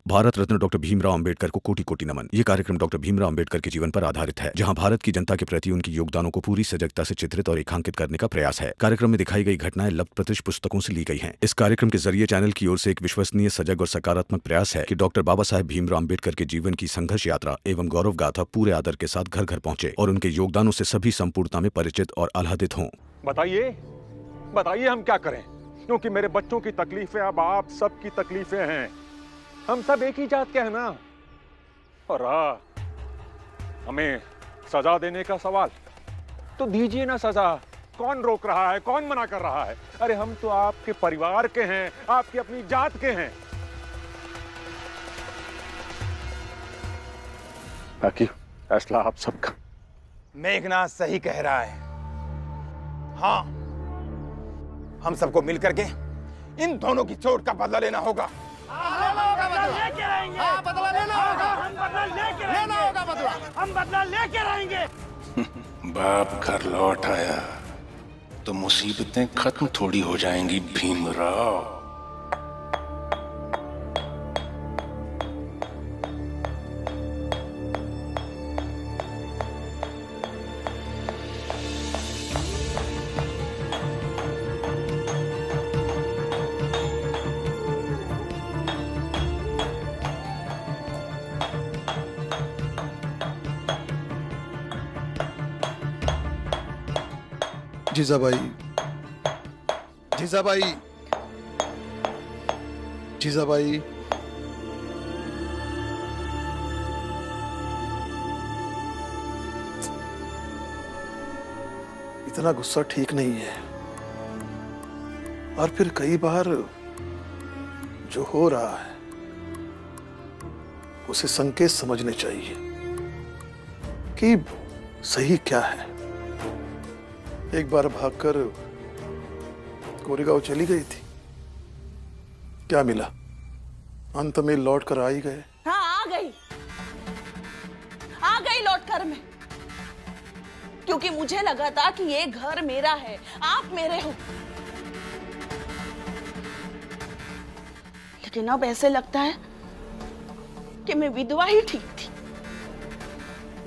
Bharat Ratna doctor Bhimrao Ambedkar को कोटि कोटि नमन। ये कार्यक्रम डॉक्टर भीमराव अंबेडकर के जीवन पर आधारित है, जहां भारत की जनता के प्रति उनके योगदानों को पूरी सजगता से चित्रित और रेखांकित करने का प्रयास है। कार्यक्रम में दिखाई गई घटनाएं लब्ध प्रतिष्ठ पुस्तकों से ली गई हैं। इस कार्यक्रम के जरिए चैनल की ओर से एक विश्वसनीय, सजग और सकारात्मक प्रयास है कि डॉक्टर बाबा साहेब भीमराव अंबेडकर के जीवन की संघर्ष यात्रा एवं गौरव गाथा पूरे आदर के साथ घर घर पहुंचे और उनके योगदानों से सभी संपूर्णता में परिचित और आह्लादित हों। बताइए बताइए हम क्या करें, क्योंकि मेरे बच्चों की तकलीफें अब आप सबकी तकलीफें हैं। हम सब एक ही जात के हैं ना। और हमें सजा देने का सवाल तो दीजिए ना सजा। कौन रोक रहा है, कौन मना कर रहा है? अरे हम तो आपके परिवार के हैं, आपकी अपनी जात के हैं। बाकी फैसला आप सबका। मेघनाथ सही कह रहा है। हाँ, हम सबको मिलकर के इन दोनों की चोट का बदला लेना होगा। हम बदला लेके रहेंगे। बाप घर लौट आया तो मुसीबतें खत्म थोड़ी हो जाएंगी भीमराव। जीजाबाई, जीजाबाई, जीजाबाई, इतना गुस्सा ठीक नहीं है। और फिर कई बार जो हो रहा है उसे संकेत समझने चाहिए कि सही क्या है। एक बार भागकर कोरेगांव चली गई थी, क्या मिला? अंत में लौट कर आ ही गए। हाँ, आ गई लौट कर मैं, क्योंकि मुझे लगा था कि ये घर मेरा है, आप मेरे हो। लेकिन अब ऐसे लगता है कि मैं विधवा ही ठीक थी।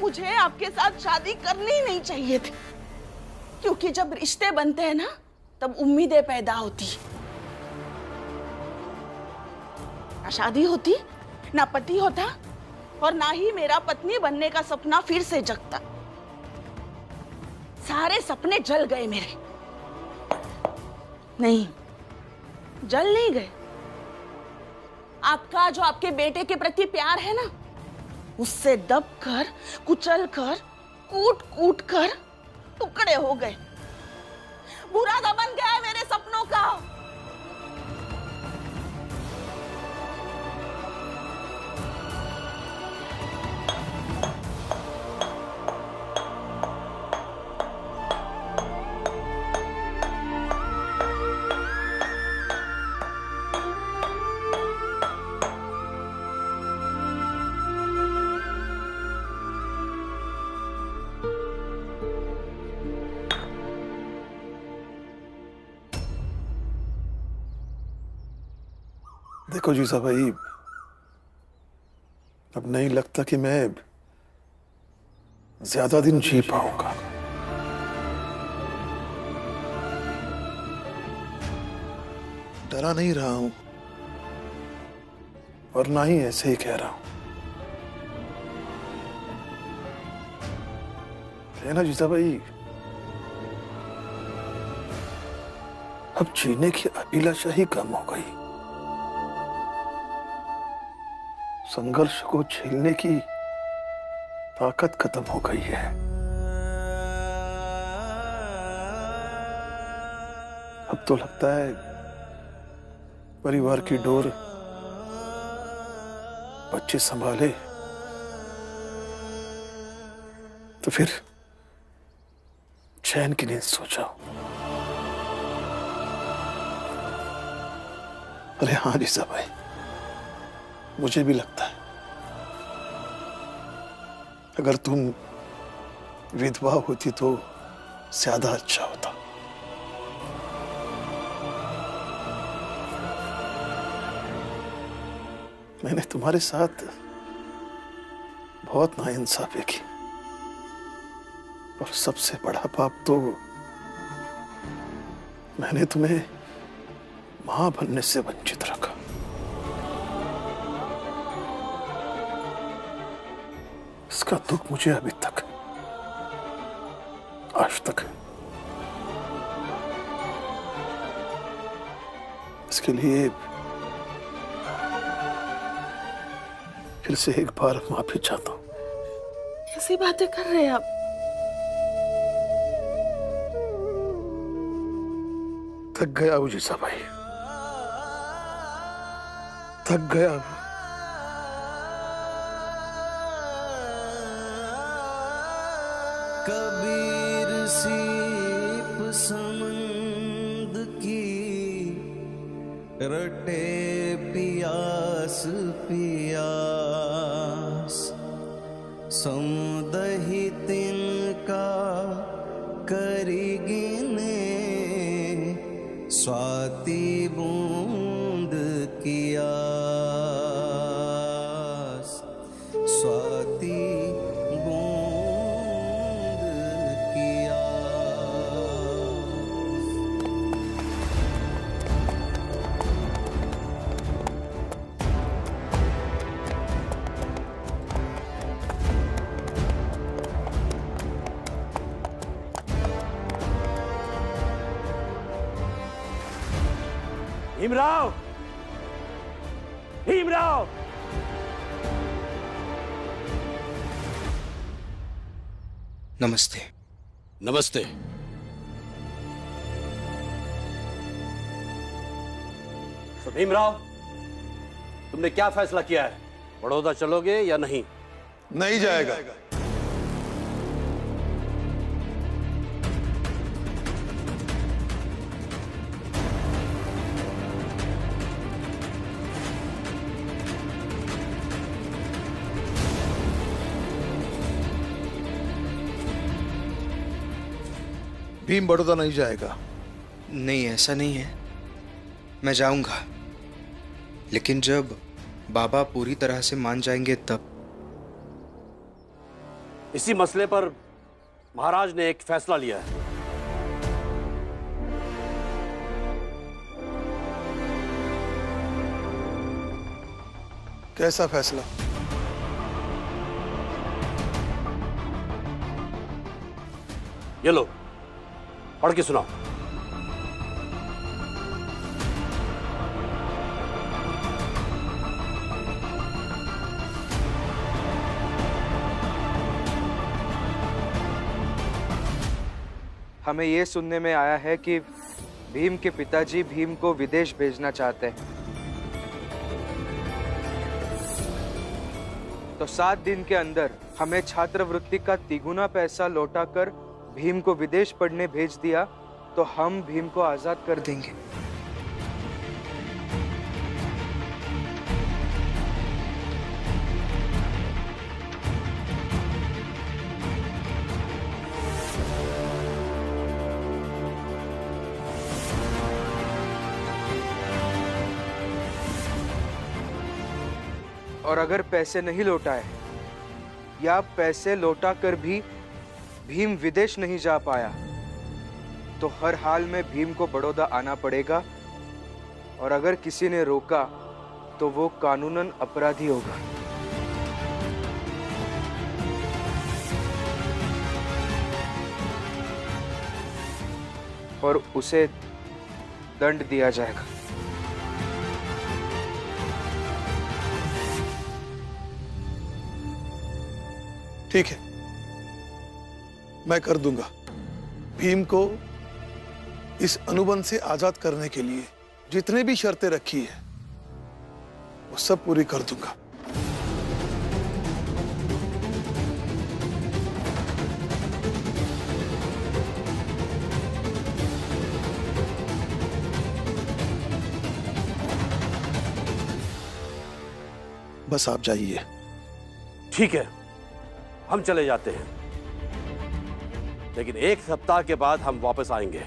मुझे आपके साथ शादी करनी ही नहीं चाहिए थी, क्योंकि जब रिश्ते बनते हैं ना तब उम्मीदें पैदा होती। ना शादी होती, ना पति होता, और ना ही मेरा पत्नी बनने का सपना फिर से जगता। सारे सपने जल गए मेरे। नहीं, जल नहीं गए। आपका जो आपके बेटे के प्रति प्यार है ना, उससे दबकर, कुचलकर, कूट कूट कर टुकड़े हो गए। बुरादा बन गया है मेरे सपनों का। देखो जीजा भाई, अब नहीं लगता कि मैं ज्यादा दिन जी पाऊंगा। डरा नहीं रहा हूं और ना ही ऐसे ही कह रहा हूं, है ना जीजा भाई? अब जीने की अभिलाषा ही कम हो गई। संघर्ष को झेलने की ताकत खत्म हो गई है। अब तो लगता है परिवार की डोर बच्चे संभाले तो फिर चैन की नींद सो जाओ। अरे हाँ जीजा भाई, मुझे भी लगता है अगर तुम विधवा होती तो ज्यादा अच्छा होता। मैंने तुम्हारे साथ बहुत नाइंसाफी की, और सबसे बड़ा पाप तो मैंने तुम्हें मां बनने से वंचित रखा। इसका दुख मुझे अभी तक, आज तक है। इसके लिए फिर से एक बार माफी चाहता हूं। कैसी बातें कर रहे हैं आप? थक गया हूं जीजा भाई, थक गया हूं। कबीर सीप समंद की रटे पियास पियास, समुदहि तिनका करी गिने स्वाति बूंद की आस, स्वाति बूंद की आस। भीमराव, भीमराव, नमस्ते। नमस्ते। तो भीमराव, तुमने क्या फैसला किया है? बड़ौदा चलोगे या नहीं? नहीं जाएगा। भीम बड़ौदा नहीं जाएगा। नहीं, ऐसा नहीं है, मैं जाऊंगा, लेकिन जब बाबा पूरी तरह से मान जाएंगे तब। इसी मसले पर महाराज ने एक फैसला लिया है। कैसा फैसला? ये लो, पढ़ के सुनाओ। हमें यह सुनने में आया है कि भीम के पिताजी भीम को विदेश भेजना चाहते हैं, तो 7 दिन के अंदर हमें छात्रवृत्ति का 3 गुना पैसा लौटाकर भीम को विदेश पढ़ने भेज दिया तो हम भीम को आजाद कर देंगे। और अगर पैसे नहीं लौटाए या पैसे लौटा कर भी भीम विदेश नहीं जा पाया तो हर हाल में भीम को बड़ौदा आना पड़ेगा, और अगर किसी ने रोका तो वो कानूनन अपराधी होगा। और उसे दंड दिया जाएगा। ठीक है, मैं कर दूंगा। भीम को इस अनुबंध से आजाद करने के लिए जितने भी शर्तें रखी है वो सब पूरी कर दूंगा। बस आप जाइए। ठीक है, हम चले जाते हैं, लेकिन 1 सप्ताह के बाद हम वापस आएंगे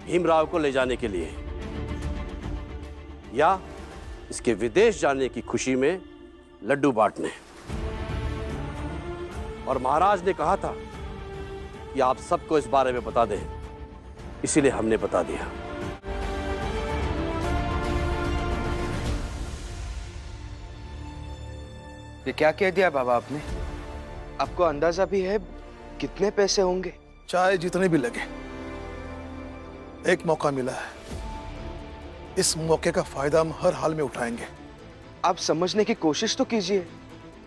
भीमराव को ले जाने के लिए, या इसके विदेश जाने की खुशी में लड्डू बांटने। और महाराज ने कहा था कि आप सबको इस बारे में बता दें, इसीलिए हमने बता दिया। ये क्या कह दिया बाबा आपने? आपको अंदाजा भी है कितने पैसे होंगे? चाहे जितने भी लगे, एक मौका मिला है, इस मौके का फायदा हम हर हाल में उठाएंगे। आप समझने की कोशिश तो कीजिए,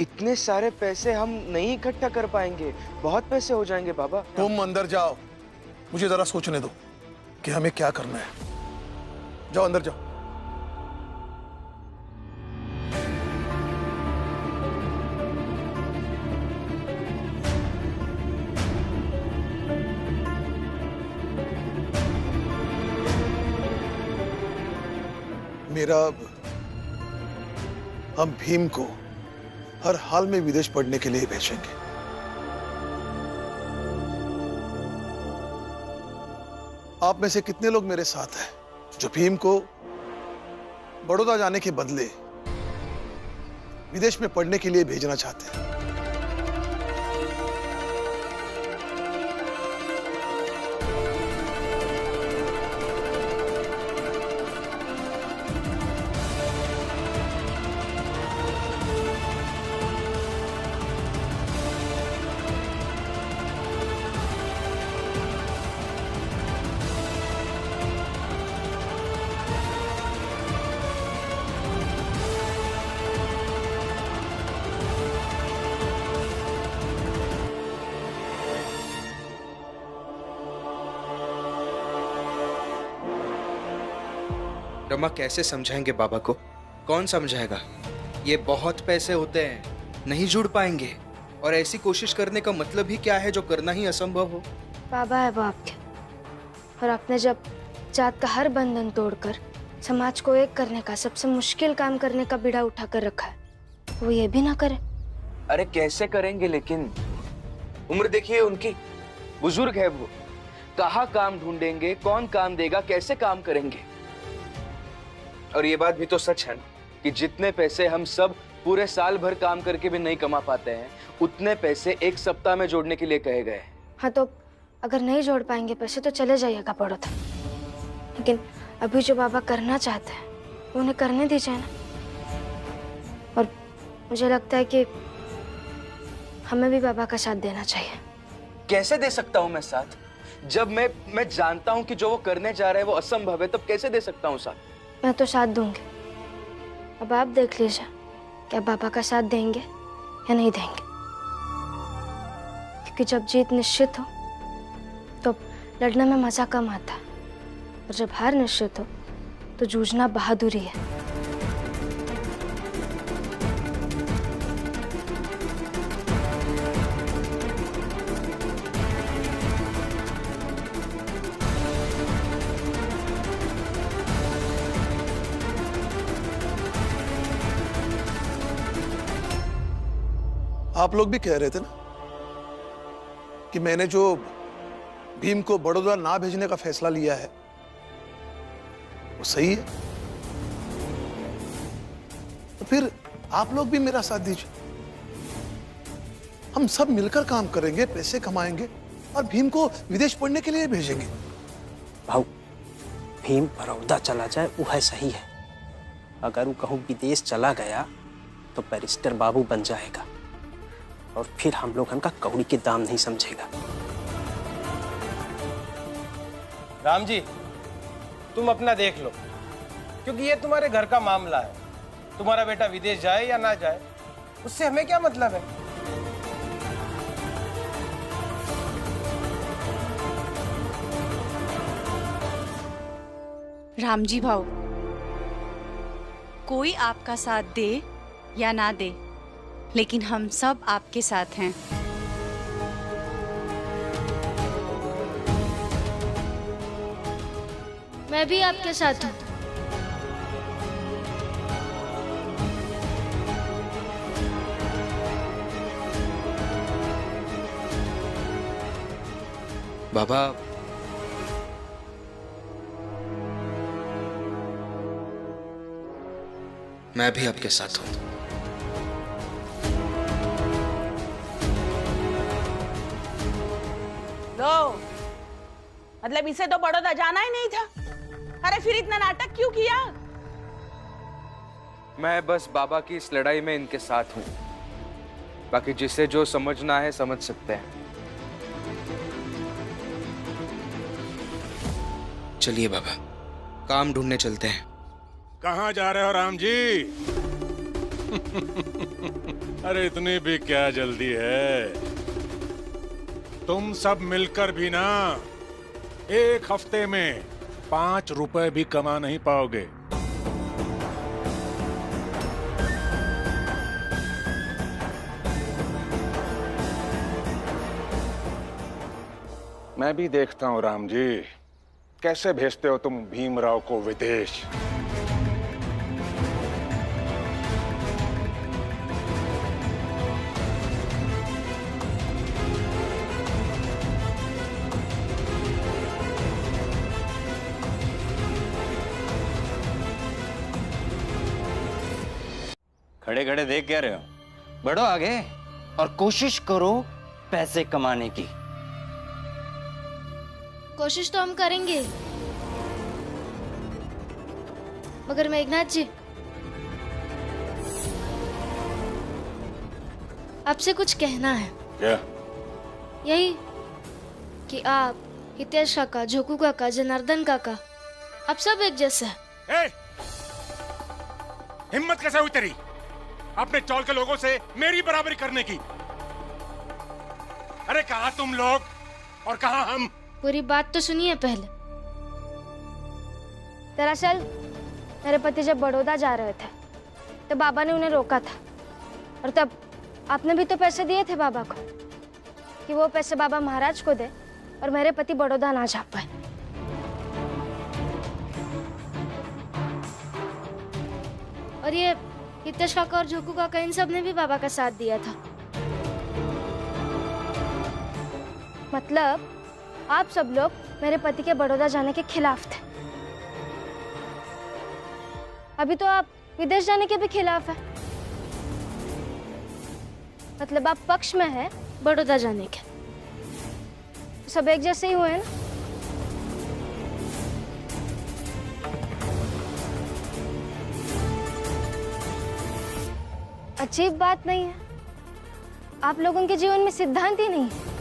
इतने सारे पैसे हम नहीं इकट्ठा कर पाएंगे, बहुत पैसे हो जाएंगे बाबा। तुम अंदर जाओ, मुझे जरा सोचने दो कि हमें क्या करना है। जाओ अंदर जाओ। मेरा हम भीम को हर हाल में विदेश पढ़ने के लिए भेजेंगे। आप में से कितने लोग मेरे साथ हैं जो भीम को बड़ौदा जाने के बदले विदेश में पढ़ने के लिए भेजना चाहते हैं? रमा कैसे समझाएंगे बाबा को? कौन समझाएगा? ये बहुत पैसे होते हैं, नहीं जुड़ पाएंगे। और ऐसी कोशिश करने का मतलब ही क्या है जो करना ही असंभव हो? बाबा है वो आपके, और आपने जब जात का हर बंधन तोड़कर समाज को एक करने का सबसे मुश्किल काम करने का बीड़ा उठा कर रखा है, वो ये भी ना करे। अरे कैसे करेंगे? लेकिन उम्र देखिए उनकी, बुजुर्ग है वो, कहाँ काम ढूंढेंगे? कौन काम देगा? कैसे काम करेंगे? और ये बात भी तो सच है ना कि जितने पैसे हम सब पूरे साल भर काम करके भी नहीं कमा पाते हैं, उतने पैसे एक सप्ताह में जोड़ने के लिए कहे गए। हाँ तो अगर नहीं जोड़ पाएंगे पैसे तो चले जाइएगा बड़ौदा, लेकिन अभी जो बाबा करना चाहते हैं वो उन्हें करने दीजिए ना। और मुझे लगता है कि हमें भी बाबा का साथ देना चाहिए। कैसे दे सकता हूँ मैं साथ? जब मैं जानता हूँ कि जो वो करने जा रहे हैं वो असंभव है, तब कैसे दे सकता हूँ साथ? मैं तो साथ दूंगी, अब आप देख लीजिए क्या बाबा का साथ देंगे या नहीं देंगे। क्योंकि जब जीत निश्चित हो तो लड़ने में मजा कम आता है, और जब हार निश्चित हो तो जूझना बहादुरी है। आप लोग भी कह रहे थे ना कि मैंने जो भीम को बड़ौदा ना भेजने का फैसला लिया है वो सही है, तो फिर आप लोग भी मेरा साथ दीजिए। हम सब मिलकर काम करेंगे, पैसे कमाएंगे और भीम को विदेश पढ़ने के लिए भेजेंगे। भाऊ, भीम बड़ौदा चला जाए वो है सही है, अगर वो कहूँ विदेश चला गया तो बैरिस्टर बाबू बन जाएगा और फिर हम लोग उनका कौड़ी के दाम नहीं समझेगा। राम जी, तुम अपना देख लो, क्योंकि ये तुम्हारे घर का मामला है। तुम्हारा बेटा विदेश जाए या ना जाए, उससे हमें क्या मतलब है? राम जी भाऊ, कोई आपका साथ दे या ना दे, लेकिन हम सब आपके साथ हैं। मैं भी आपके साथ हूँ। बाबा, मैं भी आपके साथ हूं। लो, मतलब इसे तो बड़ौदा जाना ही नहीं था। अरे फिर इतना नाटक क्यों किया? मैं बस बाबा की इस लड़ाई में इनके साथ हूं। बाकी जिसे जो समझना है समझ सकते हैं। चलिए बाबा, काम ढूंढने चलते हैं। कहाँ जा रहे हो राम जी? अरे इतनी भी क्या जल्दी है? तुम सब मिलकर भी ना एक हफ्ते में 5 रुपए भी कमा नहीं पाओगे। मैं भी देखता हूं राम जी, कैसे भेजते हो तुम भीमराव को विदेश। खड़े खड़े देख क्या रहे हो? बढ़ो आगे और कोशिश करो पैसे कमाने की। कोशिश तो हम करेंगे, मगर मेघनाथ जी, आपसे कुछ कहना है। क्या? यही कि आप, हितेश काका, झोकू काका, जनार्दन काका, आप सब एक जैसे हैं। हिम्मत कैसे हुई तेरी अपने चौल के लोगों से मेरी बराबरी करने की? अरे कहाँ तुम लोग और कहाँ हम? पूरी बात तो सुनिए पहले। दरअसल मेरे पति जब बड़ौदा जा रहे थे तो बाबा ने उन्हें रोका था, और तब आपने भी तो पैसे दिए थे बाबा को कि वो पैसे बाबा महाराज को दे और मेरे पति बड़ौदा ना जा पाए। और ये हितेश काका और झोकू काका, इन सब ने भी बाबा का साथ दिया था। मतलब आप सब लोग मेरे पति के बड़ौदा जाने के खिलाफ थे। अभी तो आप विदेश जाने के भी खिलाफ है। मतलब आप पक्ष में है बड़ौदा जाने के। सब एक जैसे ही हुए हैं ना? अजीब बात नहीं है, आप लोगों के जीवन में सिद्धांत ही नहीं है।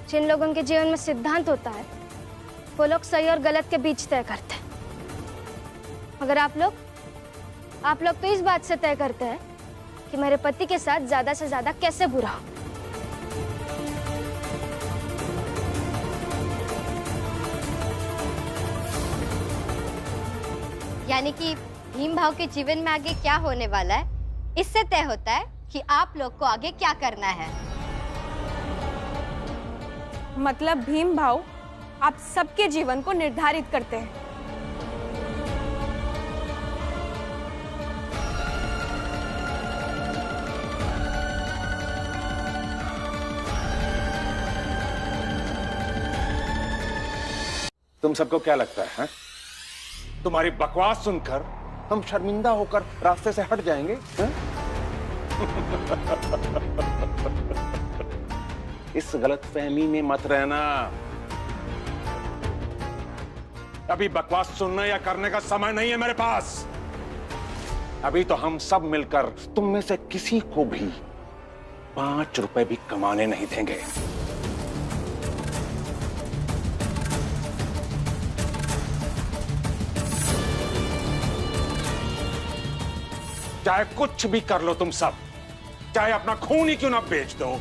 जिन लोगों के जीवन में सिद्धांत होता है वो लोग सही और गलत के बीच तय करते हैं, मगर आप लोग तो इस बात से तय करते हैं कि मेरे पति के साथ ज्यादा से ज्यादा कैसे बुरा हो। यानी कि भीम भाव के जीवन में आगे क्या होने वाला है, इससे तय होता है कि आप लोग को आगे क्या करना है। मतलब भीम भाव आप सबके जीवन को निर्धारित करते हैं। तुम सबको क्या लगता है? तुम्हारी बकवास सुनकर हम शर्मिंदा होकर रास्ते से हट जाएंगे? इस गलतफहमी में मत रहना। अभी बकवास सुनने या करने का समय नहीं है मेरे पास। अभी तो हम सब मिलकर तुम में से किसी को भी 5 रुपए भी कमाने नहीं देंगे। चाहे कुछ भी कर लो तुम सब, चाहे अपना खून ही क्यों ना बेच दो।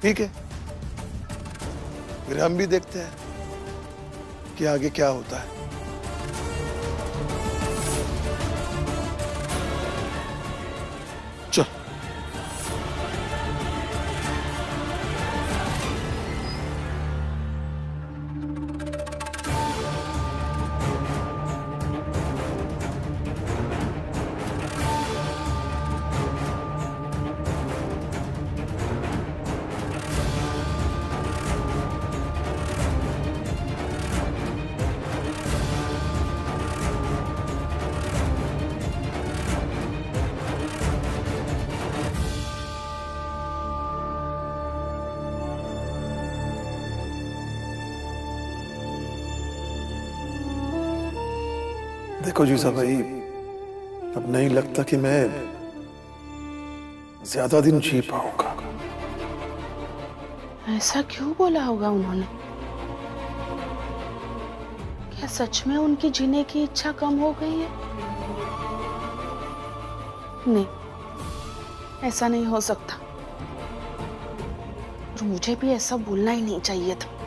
ठीक है, फिर हम भी देखते हैं कि आगे क्या होता है। चल। देखो जीजा भाई, अब नहीं लगता कि मैं ज्यादा दिन जी पाऊंगा। ऐसा क्यों बोला होगा उन्होंने? क्या सच में उनकी जीने की इच्छा कम हो गई है? नहीं, ऐसा नहीं हो सकता। और मुझे भी ऐसा बोलना ही नहीं चाहिए था।